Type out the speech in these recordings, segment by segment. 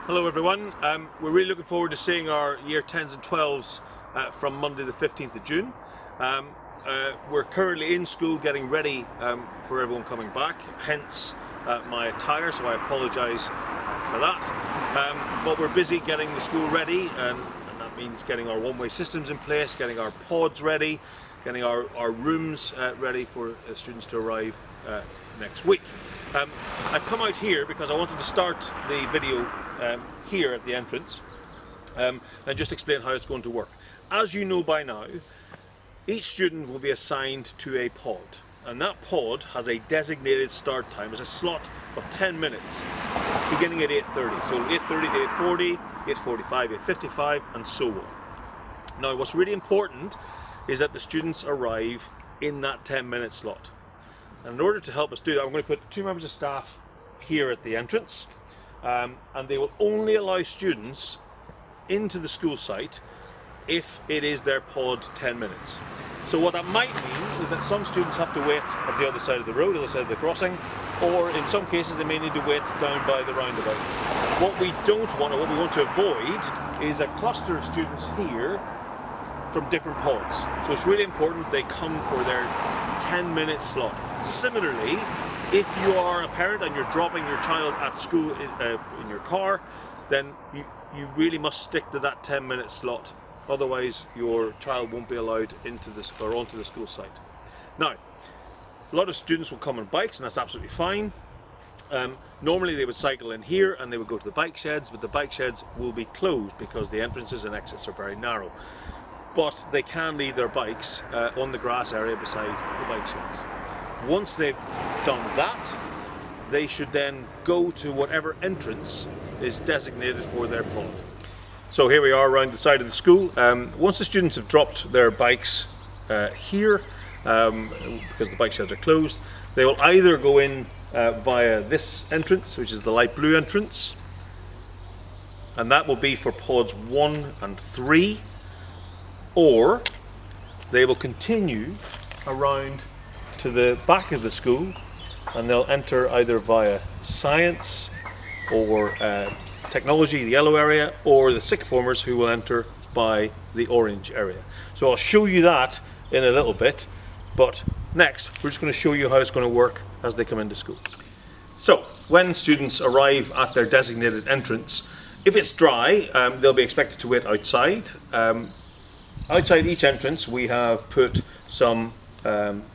Hello everyone, we're really looking forward to seeing our Year 10s and 12s from Monday the 15th of June. We're currently in school getting ready for everyone coming back, hence my attire, so I apologise for that. But we're busy getting the school ready, and that means getting our one-way systems in place, getting our pods ready, getting our rooms ready for students to arrive next week. I've come out here because I wanted to start the video here at the entrance and just explain how it's going to work. As you know by now, each student will be assigned to a pod, and that pod has a designated start time. It's a slot of 10 minutes beginning at 8:30, so 8:30 to 8:40, 8:45, 8:55 and so on. Now what's really important is that the students arrive in that 10-minute slot. And in order to help us do that, I'm going to put 2 members of staff here at the entrance, and they will only allow students into the school site if it is their pod 10 minutes. So what that might mean is that some students have to wait at the other side of the road, the other side of the crossing, or in some cases they may need to wait down by the roundabout. What we don't want, or what we want to avoid, is a cluster of students here from different pods. So it's really important they come for their 10-minute slot. Similarly, if you are a parent and you're dropping your child at school in your car, then you really must stick to that 10-minute slot. Otherwise, your child won't be allowed into this or onto the school site. Now, a lot of students will come on bikes, and that's absolutely fine. Normally they would cycle in here and they would go to the bike sheds, but the bike sheds will be closed because the entrances and exits are very narrow. But they can leave their bikes on the grass area beside the bike sheds. Once they've done that, they should then go to whatever entrance is designated for their pod. So here we are around the side of the school. Once the students have dropped their bikes here, because the bike sheds are closed, they will either go in via this entrance, which is the light blue entrance, and that will be for pods 1 and 3, or they will continue around to the back of the school and they'll enter either via science or technology, the yellow area, or the sixth formers who will enter by the orange area. So I'll show you that in a little bit, but next we're just going to show you how it's going to work as they come into school. So when students arrive at their designated entrance, if it's dry, they'll be expected to wait outside. Outside each entrance we have put some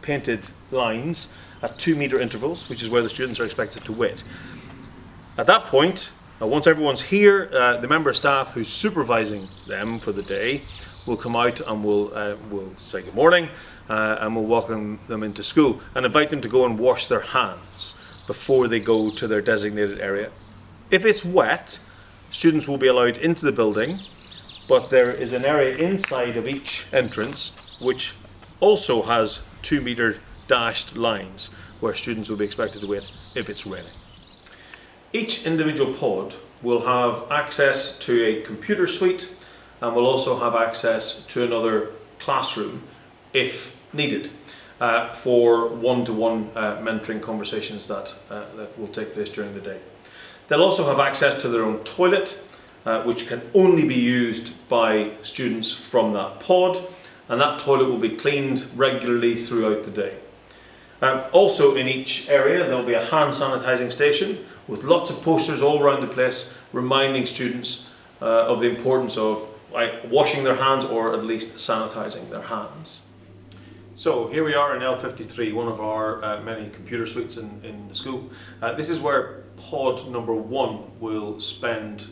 painted lines at 2-meter intervals, which is where the students are expected to wait. At that point, once everyone's here, the member of staff who's supervising them for the day will come out and will say good morning and we'll welcome them into school and invite them to go and wash their hands before they go to their designated area. If it's wet, students will be allowed into the building, but there is an area inside of each entrance which also has 2-meter dashed lines where students will be expected to wait if it's raining. Each individual pod will have access to a computer suite and will also have access to another classroom if needed for one-to-one mentoring conversations that will take place during the day. They'll also have access to their own toilet, which can only be used by students from that pod, and that toilet will be cleaned regularly throughout the day. Also in each area there will be a hand sanitizing station with lots of posters all around the place reminding students of the importance of washing their hands, or at least sanitizing their hands. So here we are in L53, one of our many computer suites in the school. This is where pod number 1 will spend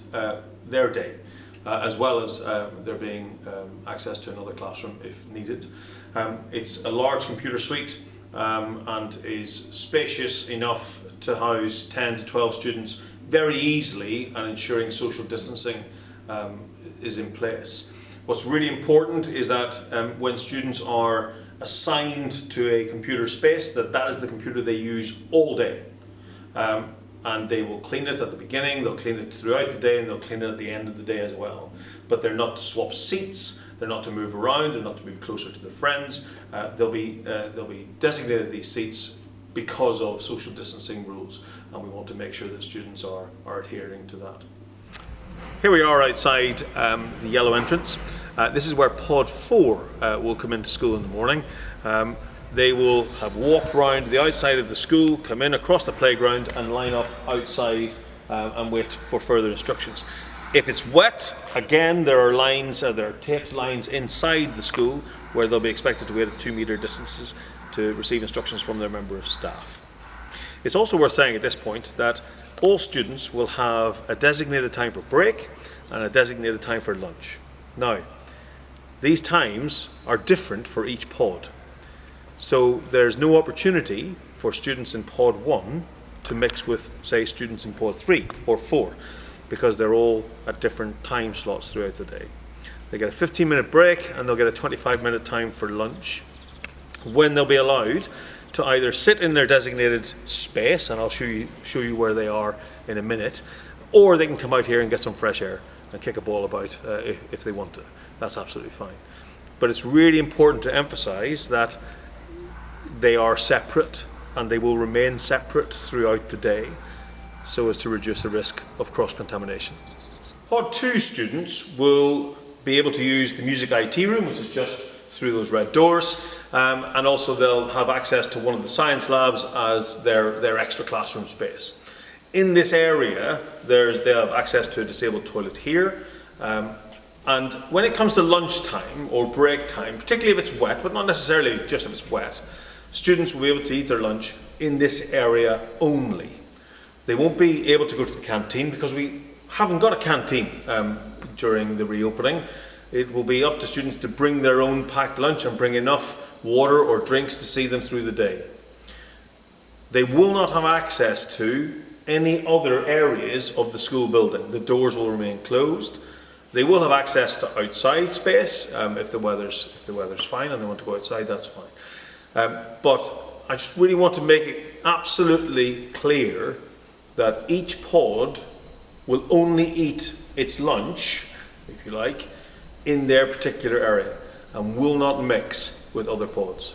their day, as well as there being access to another classroom if needed. It's a large computer suite and is spacious enough to house 10 to 12 students very easily, and ensuring social distancing is in place. What's really important is that when students are assigned to a computer space, that is the computer they use all day. And they will clean it at the beginning, they'll clean it throughout the day, and they'll clean it at the end of the day as well. But they're not to swap seats, they're not to move around, they're not to move closer to their friends. They'll be designated these seats because of social distancing rules, and we want to make sure that students are adhering to that. Here we are outside the yellow entrance. This is where Pod 4 will come into school in the morning. They will have walked round the outside of the school, come in across the playground and line up outside and wait for further instructions. If it's wet, again there are lines, there are taped lines inside the school where they'll be expected to wait at 2 metre distances to receive instructions from their member of staff. It's also worth saying at this point that all students will have a designated time for break and a designated time for lunch. Now, these times are different for each pod. So there's no opportunity for students in pod 1 to mix with, say, students in pod 3 or 4, because they're all at different time slots throughout the day. They get a 15-minute break and they'll get a 25-minute time for lunch, when they'll be allowed to either sit in their designated space, and I'll show you where they are in a minute, or they can come out here and get some fresh air and kick a ball about if they want to. That's absolutely fine. But it's really important to emphasize that they are separate and they will remain separate throughout the day so as to reduce the risk of cross-contamination. Pod 2 students will be able to use the music IT room, which is just through those red doors, and also they'll have access to one of the science labs as their extra classroom space. In this area, they'll have access to a disabled toilet here, and when it comes to lunchtime or break time, particularly if it's wet, but not necessarily just if it's wet, students will be able to eat their lunch in this area only. They won't be able to go to the canteen because we haven't got a canteen during the reopening. It will be up to students to bring their own packed lunch and bring enough water or drinks to see them through the day. They will not have access to any other areas of the school building. The doors will remain closed. They will have access to outside space if the weather's fine and they want to go outside, that's fine. But I just really want to make it absolutely clear that each pod will only eat its lunch, if you like, in their particular area and will not mix with other pods.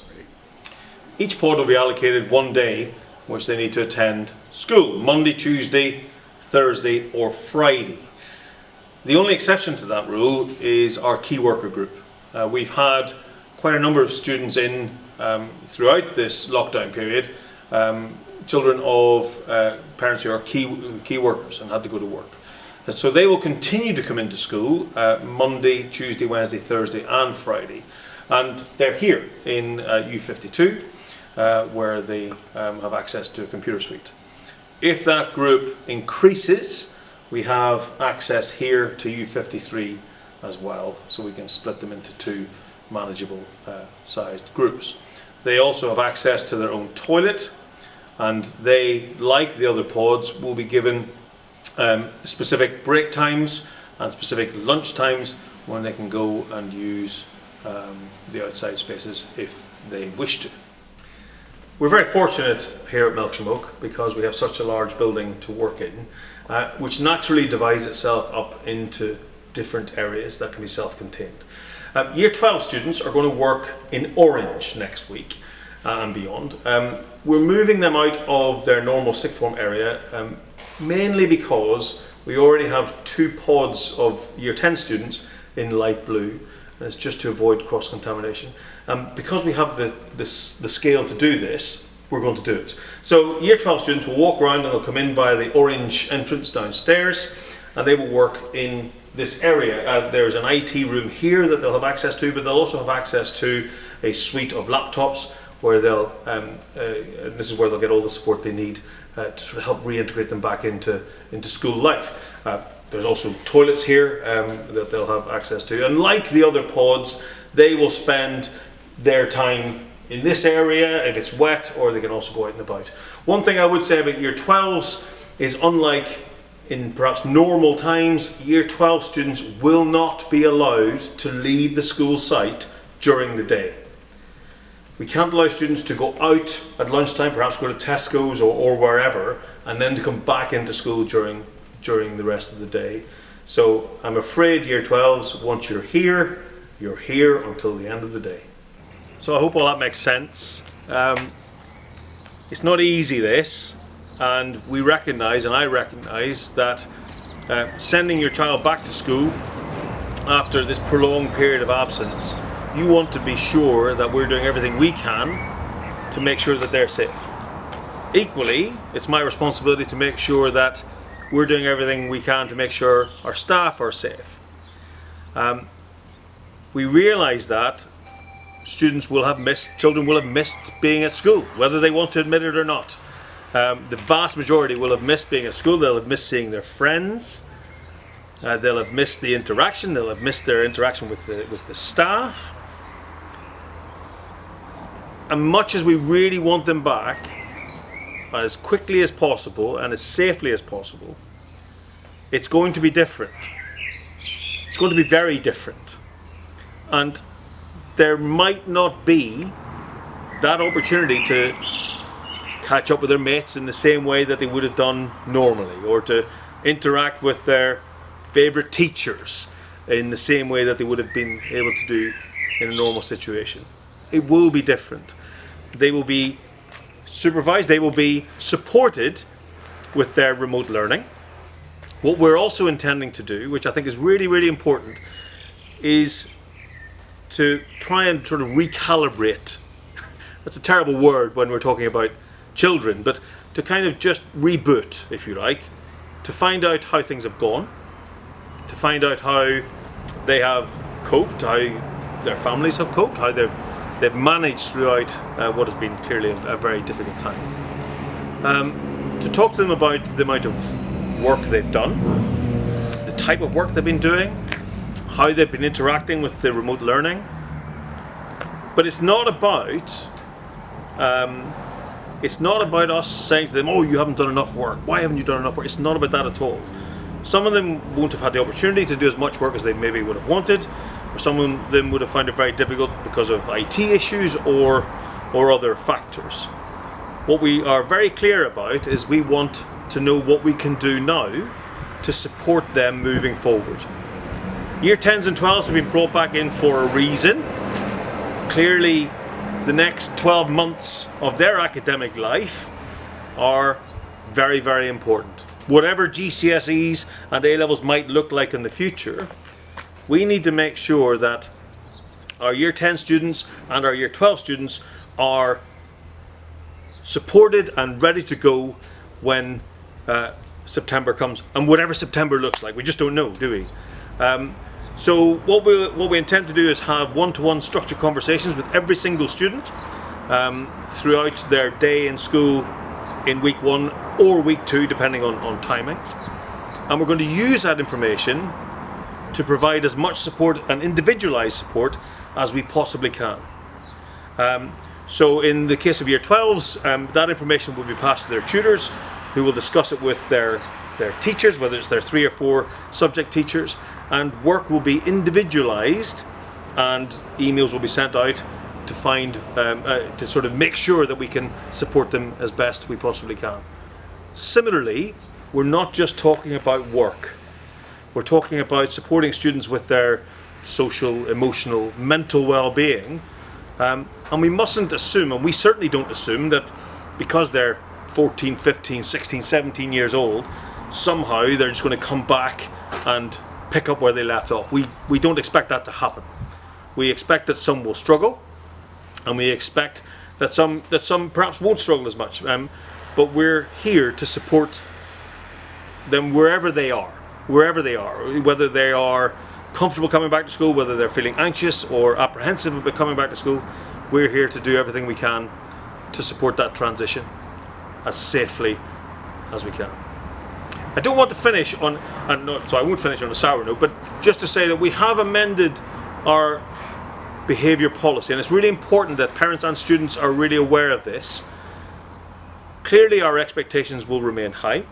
Each pod will be allocated one day which they need to attend school, Monday, Tuesday, Thursday or Friday. The only exception to that rule is our key worker group. We've had quite a number of students in throughout this lockdown period, children of parents who are key workers and had to go to work. And so they will continue to come into school Monday, Tuesday, Wednesday, Thursday and Friday. And they're here in U52 where they have access to a computer suite. If that group increases, we have access here to U53 as well, so we can split them into 2 manageable sized groups. They also have access to their own toilet, and they, like the other pods, will be given specific break times and specific lunch times when they can go and use the outside spaces if they wish to. We're very fortunate here at Melksham Oak because we have such a large building to work in, which naturally divides itself up into different areas that can be self-contained. Year 12 students are going to work in orange next week and beyond. We're moving them out of their normal sixth form area mainly because we already have 2 pods of year 10 students in light blue, and it's just to avoid cross-contamination. Because we have the scale to do this, we're going to do it. So year 12 students will walk around and they'll come in via the orange entrance downstairs, and they will work in this area. There's an IT room here that they'll have access to, but they'll also have access to a suite of laptops where they'll, this is where they'll get all the support they need to sort of help reintegrate them back into school life. There's also toilets here that they'll have access to, and like the other pods, they will spend their time in this area if it's wet, or they can also go out and about. One thing I would say about year 12s is, unlike in perhaps normal times, year 12 students will not be allowed to leave the school site during the day. We can't allow students to go out at lunchtime, perhaps go to Tesco's or wherever, and then to come back into school during the rest of the day. So I'm afraid year 12s, once you're here until the end of the day. So I hope all that makes sense. It's not easy, this, and we recognise, and I recognise, that sending your child back to school after this prolonged period of absence, you want to be sure that we're doing everything we can to make sure that they're safe. Equally, it's my responsibility to make sure that we're doing everything we can to make sure our staff are safe. We realise that children will have missed being at school, whether they want to admit it or not. The vast majority will have missed being at school. They'll have missed seeing their friends. They'll have missed the interaction. They'll have missed their interaction with the staff. And much as we really want them back as quickly as possible and as safely as possible, it's going to be different. It's going to be very different. And there might not be that opportunity to catch up with their mates in the same way that they would have done normally, or to interact with their favourite teachers in the same way that they would have been able to do in a normal situation. It will be different. They will be supervised, they will be supported with their remote learning. What we're also intending to do, which I think is really, really important, is to try and sort of recalibrate. That's a terrible word when we're talking about children, but to kind of just reboot, if you like, to find out how things have gone, to find out how they have coped, how their families have coped, how they've managed throughout what has been clearly a very difficult time. To talk to them about the amount of work they've done, the type of work they've been doing, how they've been interacting with the remote learning. But it's not about us saying to them, oh, you haven't done enough work, why haven't you done enough work? It's not about that at all. Some of them won't have had the opportunity to do as much work as they maybe would have wanted, or some of them would have found it very difficult because of IT issues or other factors. What we are very clear about is we want to know what we can do now to support them moving forward. Year 10s and 12s have been brought back in for a reason. Clearly, the next 12 months of their academic life are very, very important. Whatever GCSEs and A-levels might look like in the future, we need to make sure that our Year 10 students and our Year 12 students are supported and ready to go when September comes, and whatever September looks like. We just don't know, do we? So what we intend to do is have one-to-one structured conversations with every single student throughout their day in school in week 1 or week 2, depending on timings. And we're going to use that information to provide as much support and individualised support as we possibly can. So in the case of Year 12s, that information will be passed to their tutors, who will discuss it with their teachers, whether it's their 3 or 4 subject teachers, and work will be individualised, and emails will be sent out to find to sort of make sure that we can support them as best we possibly can. Similarly, we're not just talking about work. We're talking about supporting students with their social, emotional, mental well-being, and we mustn't assume, and we certainly don't assume, that because they're 14, 15, 16, 17 years old, somehow they're just going to come back and pick up where they left off. We don't expect that to happen. We expect that some will struggle, and we expect that some perhaps won't struggle as much. But we're here to support them wherever they are, whether they are comfortable coming back to school, whether they're feeling anxious or apprehensive about coming back to school. We're here to do everything we can to support that transition as safely as we can. I don't want to finish on, so I won't finish on a sour note, but just to say that we have amended our behaviour policy, and it's really important that parents and students are really aware of this. Clearly our expectations will remain high.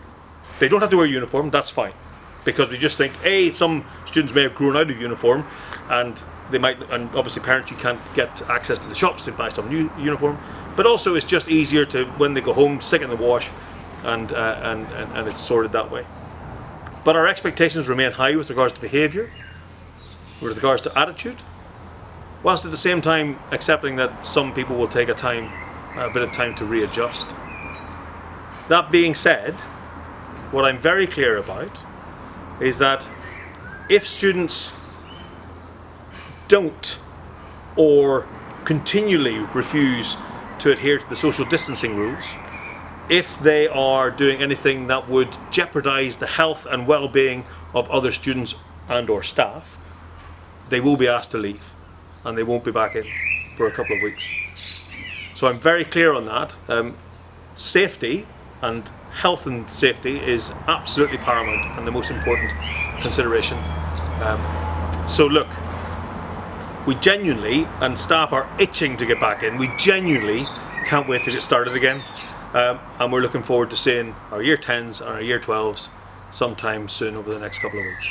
They don't have to wear a uniform, that's fine, because we just think, some students may have grown out of uniform, and they might, and obviously parents, you can't get access to the shops to buy some new uniform, but also it's just easier to, when they go home, stick it in the wash, and it's sorted that way. But our expectations remain high with regards to behaviour, with regards to attitude, whilst at the same time accepting that some people will take a bit of time to readjust. That being said, what I'm very clear about is that if students don't or continually refuse to adhere to the social distancing rules, if they are doing anything that would jeopardize the health and well-being of other students and or staff, they will be asked to leave and they won't be back in for a couple of weeks. So I'm very clear on that. Safety and health and safety is absolutely paramount and the most important consideration. So look, we genuinely, and staff are itching to get back in, we genuinely can't wait to get started again. And we're looking forward to seeing our Year 10s and our Year 12s sometime soon over the next couple of weeks.